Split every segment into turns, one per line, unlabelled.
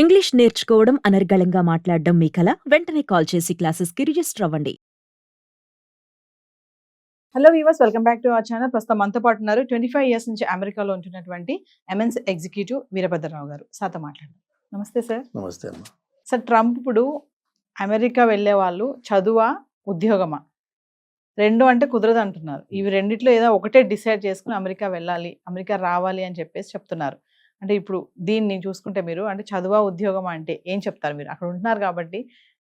English నేర్చుకోవడం అనర్గళంగా మాట్లాడడం మీ కల? వెంటనే కాల్ చేసి క్లాసెస్‌కి రిజిస్టర్ అవ్వండి.
Hello weavers, welcome back to our channel. ప్రస్తుతం మనతో పాటు ఉన్నారు 25 ఇయర్స్ నుంచి అమెరికాలో ఉంటున్నటువంటి ఎంఎన్స్ ఎగ్జిక్యూటివ్ వీరభద్రరావు గారు. సార్తో మాట్లాడండి. నమస్తే సార్.
నమస్తే అమ్మ.
సార్, ట్రంప్ ఇప్పుడు అమెరికా వెళ్ళే వాళ్ళు చదువా, ఉద్యోగమా, రెండు అంటే కుదరదు అంటున్నారు. ఇవి రెండిట్లో ఏదో ఒకటే డిసైడ్ చేసుకుని అమెరికా వెళ్ళాలి, అమెరికా రావాలి అని చెప్పేసి చెప్తున్నారు. అంటే ఇప్పుడు దీన్ని చూసుకుంటే మీరు అంటే చదువా, ఉద్యోగమా అంటే ఏం చెప్తారు? మీరు అక్కడ ఉంటున్నారు కాబట్టి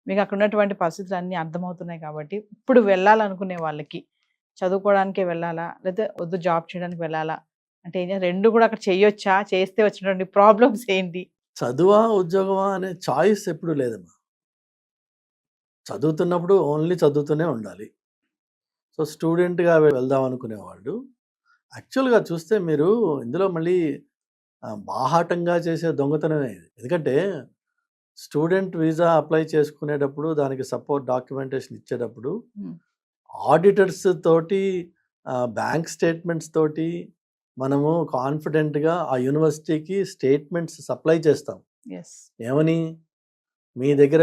మీకు అక్కడ ఉన్నటువంటి పరిస్థితులు అన్నీ అర్థమవుతున్నాయి కాబట్టి ఇప్పుడు వెళ్ళాలనుకునే వాళ్ళకి చదువుకోవడానికే వెళ్ళాలా, లేకపోతే వద్దు జాబ్ చేయడానికి వెళ్ళాలా అంటే రెండు కూడా అక్కడ చేయొచ్చా, చేస్తే వచ్చినటువంటి ప్రాబ్లమ్స్ ఏంటి?
చదువా ఉద్యోగమా అనే చాయిస్ ఎప్పుడు లేదమ్మా. చదువుతున్నప్పుడు ఓన్లీ చదువుతూనే ఉండాలి. సో స్టూడెంట్గా వెళ్దాం అనుకునేవాళ్ళు యాక్చువల్గా చూస్తే మీరు ఇందులో మళ్ళీ బాహాటంగా చేసే దొంగతనమే ఇది. ఎందుకంటే స్టూడెంట్ వీసా అప్లై చేసుకునేటప్పుడు దానికి సపోర్ట్ డాక్యుమెంటేషన్ ఇచ్చేటప్పుడు ఆడిటర్స్ తోటి బ్యాంక్ స్టేట్మెంట్స్ తోటి మనము కాన్ఫిడెంట్గా ఆ యూనివర్సిటీకి స్టేట్మెంట్స్ సప్లై చేస్తాం. ఏమని, మీ దగ్గర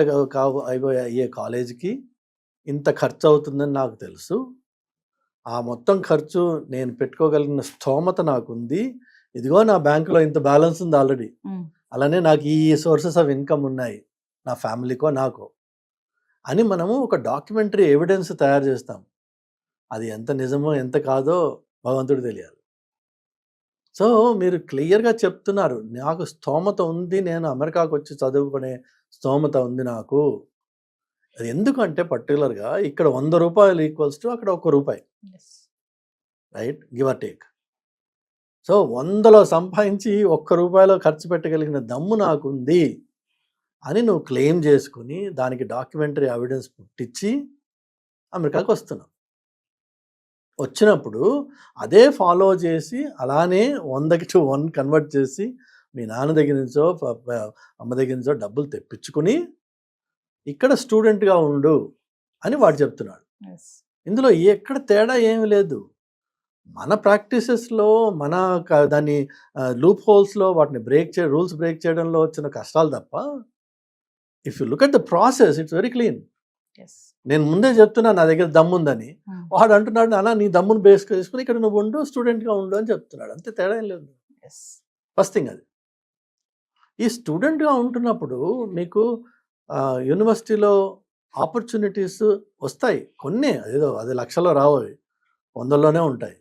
అయ్యే కాలేజీకి ఇంత ఖర్చు అవుతుందని నాకు తెలుసు, ఆ మొత్తం ఖర్చు నేను పెట్టుకోగలిగిన స్తోమత నాకుంది, ఇదిగో నా బ్యాంకులో ఇంత బ్యాలెన్స్ ఉంది ఆల్రెడీ, అలానే నాకు ఈ సోర్సెస్ ఆఫ్ ఇన్కమ్ ఉన్నాయి నా ఫ్యామిలీకో నాకో అని మనము ఒక డాక్యుమెంటరీ ఎవిడెన్స్ తయారు చేస్తాం. అది ఎంత నిజమో ఎంత కాదో భగవంతుడు తెలియాలి. సో మీరు క్లియర్గా చెప్తున్నారు, నాకు స్తోమత ఉంది, నేను అమెరికాకు వచ్చి చదువుకునే స్తోమత ఉంది నాకు. అది ఎందుకంటే పర్టికులర్గా ఇక్కడ 100 రూపాయలు ఈక్వల్స్ టు అక్కడ ₹1, right, give or take. So 100లో సంపాదించి ₹1 ఖర్చు పెట్టగలిగిన దమ్ము నాకుంది అని నువ్వు క్లెయిమ్ చేసుకుని దానికి డాక్యుమెంటరీ ఎవిడెన్స్ పుట్టించి అమెరికాకు వస్తున్నావు. వచ్చినప్పుడు అదే ఫాలో చేసి అలానే 100కి to 1 కన్వర్ట్ చేసి మీ నాన్న దగ్గర నుంచో అమ్మ దగ్గర నుంచో డబ్బులు తెప్పించుకుని ఇక్కడ స్టూడెంట్గా ఉండు అని వాడు చెప్తున్నాడు. ఇందులో ఎక్కడ తేడా ఏమి లేదు. మన ప్రాక్టీసెస్లో మన దాన్ని లూప్ హోల్స్లో వాటిని రూల్స్ బ్రేక్ చేయడంలో వచ్చిన కష్టాలు తప్ప, if you look at the process it's very clean. నేను ముందే చెప్తున్నా నా దగ్గర దమ్ముందని, వాడు అంటున్నాడు అలా నీ దమ్మును బేస్ చేసుకుని ఇక్కడ నువ్వు ఉండు, స్టూడెంట్గా ఉండు అని చెప్తున్నాడు. అంతే, తేడా ఏం లేదు. ఫస్ట్ థింగ్ అది. ఈ స్టూడెంట్గా ఉంటున్నప్పుడు మీకు యూనివర్సిటీలో ఆపర్చునిటీస్ వస్తాయి కొన్ని, అదేదో అది లక్షల్లో రావు, అవి 100లోనే ఉంటాయి.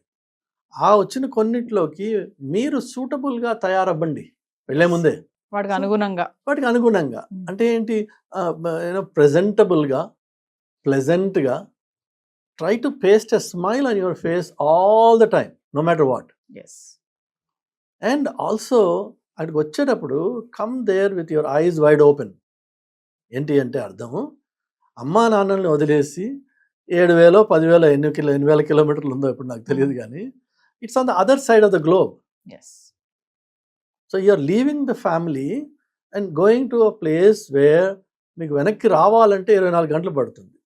ఆ వచ్చిన కొన్నిట్లోకి మీరు సూటబుల్గా తయారవ్వండి వెళ్ళే ముందే,
వాటికి అనుగుణంగా.
అంటే ఏంటి, ప్రెజెంటబుల్గా, ప్లెజెంట్గా, try to paste a smile on your face all the time, no matter what. And also అక్కడికి వచ్చేటప్పుడు come there with your eyes wide open. ఏంటి అంటే అర్థము, అమ్మా నాన్నల్ని వదిలేసి 7,000 10,000 ఎన్ని వేల కిలోమీటర్లు ఉందో ఇప్పుడు నాకు తెలియదు, కానీ it's on the other side of the globe. So you're leaving the family and going to a place where మీకు వెనక్కి రావాలంటే 24 గంటలు పడుతుంది.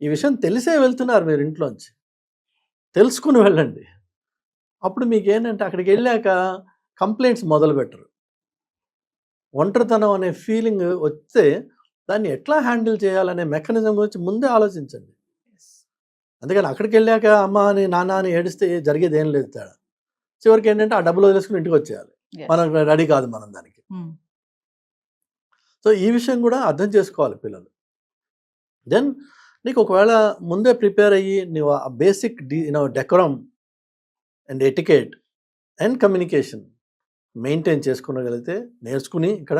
ఈ విషయం తెలిసే వెళ్తున్నారు మీరు ఇంట్లోంచి, తెలుసుకుని వెళ్ళండి. అప్పుడు మీకు ఏంటంటే అక్కడికి వెళ్ళాక కంప్లైంట్స్ మొదలు పెట్టరు. ఒంటరితనం అనే ఫీలింగ్ వస్తే దాన్ని ఎట్లా హ్యాండిల్ చేయాలనే మెకానిజం గురించి ముందే ఆలోచించండి. అందుకని అక్కడికి వెళ్ళాక అమ్మ అని నాన్న అని ఏడిస్తే జరిగేది ఏం లేదు తేడా. చివరికి ఏంటంటే ఆ డబ్బులు వదిలేసుకుని ఇంటికి వచ్చేయాలి, మనం రెడీ కాదు మనం దానికి. సో ఈ విషయం కూడా అర్థం చేసుకోవాలి పిల్లలు. దెన్ నీకు ఒకవేళ ముందే ప్రిపేర్ అయ్యి నువ్వు ఆ basic decorum and etiquette and communication maintain చేసుకునగలిగితే, నేర్చుకుని ఇక్కడ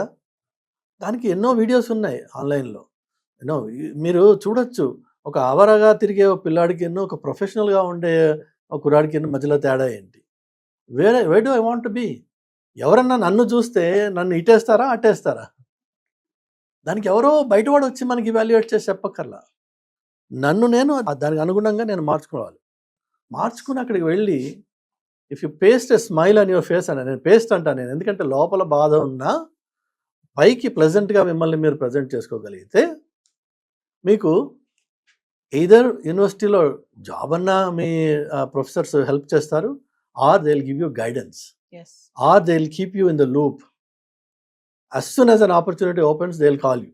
దానికి ఎన్నో వీడియోస్ ఉన్నాయి ఆన్లైన్లో, మీరు చూడొచ్చు. ఒక అవరగా తిరిగే ఒక పిల్లాడికి ఒక ప్రొఫెషనల్గా ఉండే ఒక కుర్రాడికి మధ్యలో తేడా ఏంటి? Why do I want to be? ఎవరన్నా నన్ను చూస్తే నన్ను ఇటేస్తారా అట్టేస్తారా? దానికి ఎవరో బయటవాడు వచ్చి మనకి ఇవాల్యుయేట్ చేసి చెప్పక్కర్లా. నన్ను నేను దానికి అనుగుణంగా నేను మార్చుకుని అక్కడికి వెళ్ళి if you paste a smile on your face అని, నేను పేస్ట్ అంటాను నేను, ఎందుకంటే లోపల బాధ ఉన్నా పైకి ప్లెజెంట్గా మిమ్మల్ని మీరు ప్రజెంట్ చేసుకోగలిగితే మీకు ఎయిదర్ యూనివర్సిటీలో జాబ్ అన్నా మీ ప్రొఫెసర్స్ హెల్ప్ చేస్తారు, or they will give you guidance, or they will keep you in the loop. as soon as an opportunity opens, they'll call you,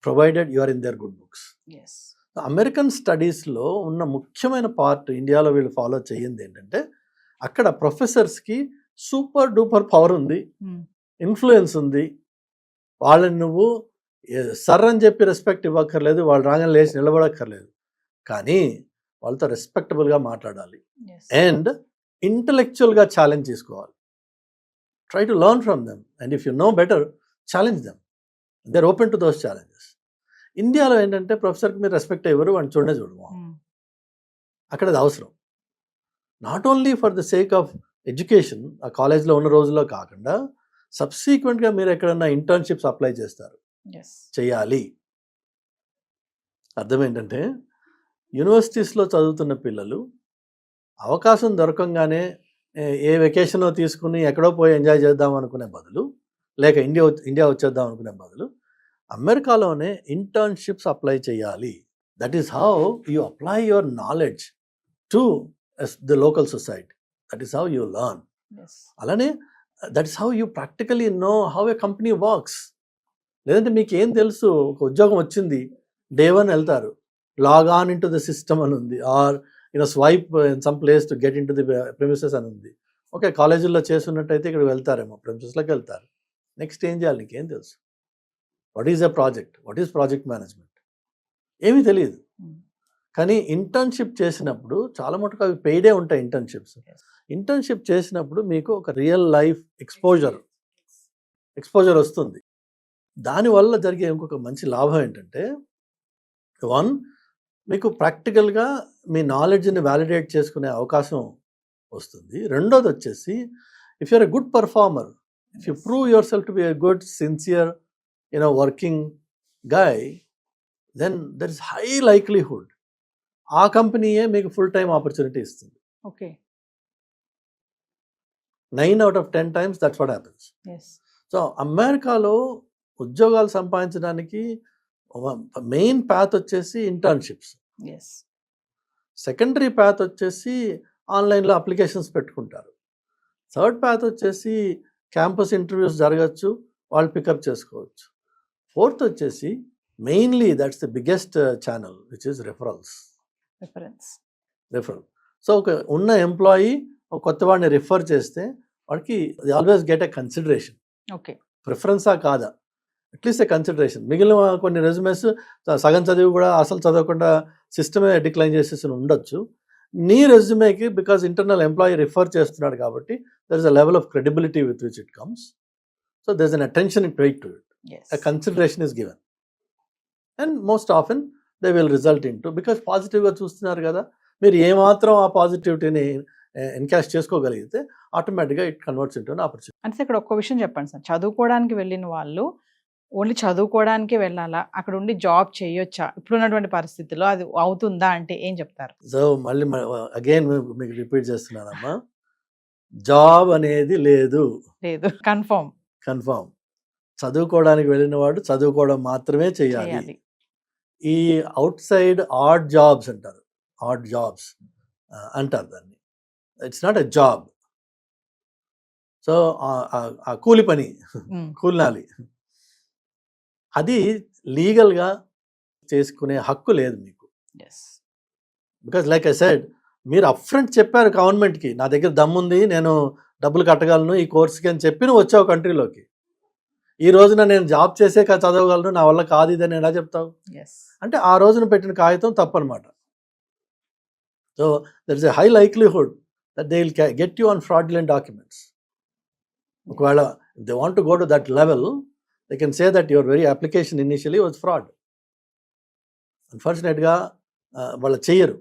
provided you are in their good books.
Yes.
American స్టడీస్లో ఉన్న ముఖ్యమైన part ఇండియాలో వీళ్ళు follow చేయింది ఏంటంటే, అక్కడ ప్రొఫెసర్స్కి super duper power ఉంది, influence ఉంది. వాళ్ళని నువ్వు సర్ అని చెప్పి రెస్పెక్ట్ ఇవ్వక్కర్లేదు, వాళ్ళు రాగానే లేచి నిలబడక్కర్లేదు, కానీ వాళ్ళతో రెస్పెక్టబుల్గా మాట్లాడాలి అండ్ ఇంటలెక్చువల్గా ఛాలెంజ్ చేసుకోవాలి. Try to learn from them and if you know better challenge them. They are open to those challenges. ఇండియాలో ఏంటంటే ప్రొఫెసర్కి మీరు రెస్పెక్ట్ ఇవ్వరు, వాడిని చూడము. అక్కడ అది అవసరం. Not only for the sake of education, ఆ కాలేజ్లో ఉన్న రోజుల్లో కాకుండా సబ్సీక్వెంట్గా మీరు ఎక్కడన్నా ఇంటర్న్షిప్స్ అప్లై చేస్తారు, చేయాలి. అర్థం ఏంటంటే, యూనివర్సిటీస్లో చదువుతున్న పిల్లలు అవకాశం దొరకంగానే ఏ వెకేషన్ తీసుకుని ఎక్కడో పోయి ఎంజాయ్ చేద్దాం అనుకునే బదులు, లేక ఇండియా వచ్చేద్దాం అనుకునే బదులు అమెరికాలోనే ఇంటర్న్షిప్స్ అప్లై చేయాలి. That is how you apply your knowledge to the local society. That is how you learn. అలానే that is how you practically know how a company works. లేదంటే మీకు ఏం తెలుసు, ఒక ఉద్యోగం వచ్చింది, డే 1 వెళ్తారు, log on in to the system అని ఉంది, or swipe in some place to get in to the premises అని ఉంది. ఓకే, కాలేజీల్లో చేస్తున్నట్టయితే ఇక్కడ వెళ్తారేమో, ప్రెమిసెస్లోకి వెళ్తారు. నెక్స్ట్ ఏం చేయాలి, నీకేం తెలుసు? What is a project, what is project management, ఏమీ తెలియదు. కానీ ఇంటర్న్షిప్ చేసినప్పుడు చాలా మటుకు అవి పెయిడే ఉంటాయి. ఇంటర్న్షిప్ చేసినప్పుడు మీకు ఒక రియల్ లైఫ్ ఎక్స్పోజర్ వస్తుంది. దానివల్ల జరిగే ఇంకొక మంచి లాభం ఏంటంటే, 1, మీకు ప్రాక్టికల్గా మీ నాలెడ్జ్ని వ్యాలిడేట్ చేసుకునే అవకాశం వస్తుంది. రెండోది వచ్చేసి, if you're a good performer, if you prove your self to be a good sincere working guy, then there is high likelihood ఆ కంపెనీయే మీకు ఫుల్ టైం ఆపర్చునిటీ ఇస్తుంది.
Okay,
9 out of 10 times that's what happens. So అమెరికాలో ఉద్యోగాలు సంపాదించడానికి main path వచ్చేసి internships, secondary path వచ్చేసి ఆన్లైన్లో అప్లికేషన్స్ పెట్టుకుంటారు, థర్డ్ పాత్ వచ్చేసి క్యాంపస్ ఇంటర్వ్యూస్ జరగచ్చు, వాళ్ళు పికప్ చేసుకోవచ్చు, ఫోర్త్ వచ్చేసి mainly that's the biggest channel which is referral. So ఒక ఉన్న ఎంప్లాయీ ఒక కొత్త వాడిని రిఫర్ చేస్తే వాడికి always get a consideration.
Okay,
ప్రిఫరెన్సా కాదా, అట్లీస్ట్ ఎ కన్సిడరేషన్. మిగిలిన కొన్ని రెజ్యూమెస్ సగం చదివి కూడా అసలు చదవకుండా సిస్టమే డిక్లైన్ చేసేసి ఉండొచ్చు. నీ రెజ్యూమేకి బికాజ్ ఇంటర్నల్ ఎంప్లాయీ రిఫర్ చేస్తున్నాడు కాబట్టి there is a level of credibility with which it comes. So there is an attention it weight to it, a consideration is given and most often they will result into, because పాజిటివ్గా చూస్తున్నారు కదా, మీరు ఏమాత్రం ఆ పాజిటివిటీని encash చేసుకోగలిగితే ఆటోమేటిక్గా it converts into an opportunity.
అంటే ఇక్కడ ఒక్క విషయం చెప్పండి సార్, చదువుకోవడానికి వెళ్ళిన వాళ్ళు ఓన్లీ చదువుకోవడానికే వెళ్ళాలా, అక్కడ ఉండి జాబ్ చేయొచ్చా ఇప్పుడున్నటువంటి పరిస్థితుల్లో, అది అవుతుందా అంటే ఏం చెప్తారు?
సో మళ్ళీ అగైన్ మీకు రిపీట్ చేస్తున్నానమ్మా, జాబ్ అనేది లేదు, కన్ఫర్మ్. చదువుకోవడానికి వెళ్ళిన వాడు చదువుకోవడం మాత్రమే చేయాలి. ఈ అవుట్ సైడ్ ఆడ్ జాబ్స్ అంటారు దాన్ని, it's not a job. So ఆ కూలి పని, కూలినాలి, అది లీగల్గా చేసుకునే హక్కు లేదు మీకు. బికాజ్ లైక్ ఐ సెడ్, మీరు అప్ఫ్రంట్ చెప్పారు గవర్నమెంట్కి, నా దగ్గర దమ్ముంది, నేను డబ్బులు కట్టగలను ఈ కోర్సుకి అని చెప్పి నువ్వు వచ్చావు కంట్రీలోకి. ఈ రోజున నేను జాబ్ చేసే చదవగలను, నా వల్ల కాదు ఇదని ఎలా చెప్తావు? అంటే ఆ రోజున పెట్టిన కాగితం తప్పనమాట. So there is a high likelihood that they will get you on fraudulent documents. ఒకవేళ they want to go to that level, they can say that your very application initially was fraud. అన్ఫార్చునేట్గా వాళ్ళు చెయ్యరు,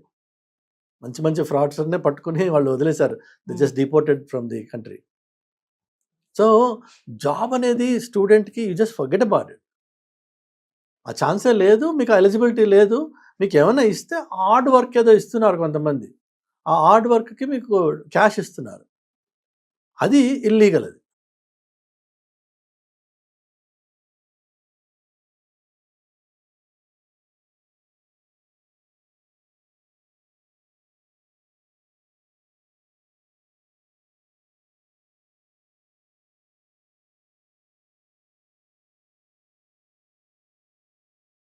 మంచి ఫ్రాడ్స్నే పట్టుకుని వాళ్ళు వదిలేశారు, they just deported from the country. So job అనేది స్టూడెంట్కి you just forget about it. ఆ ఛాన్సే లేదు, మీకు ఎలిజిబిలిటీ లేదు. మీకు ఏమైనా ఇస్తే హార్డ్ వర్క్ ఏదో ఇస్తున్నారు కొంతమంది, ఆ హార్డ్ వర్క్కి మీకు క్యాష్ ఇస్తున్నారు, అది ఇల్లీగల్. అది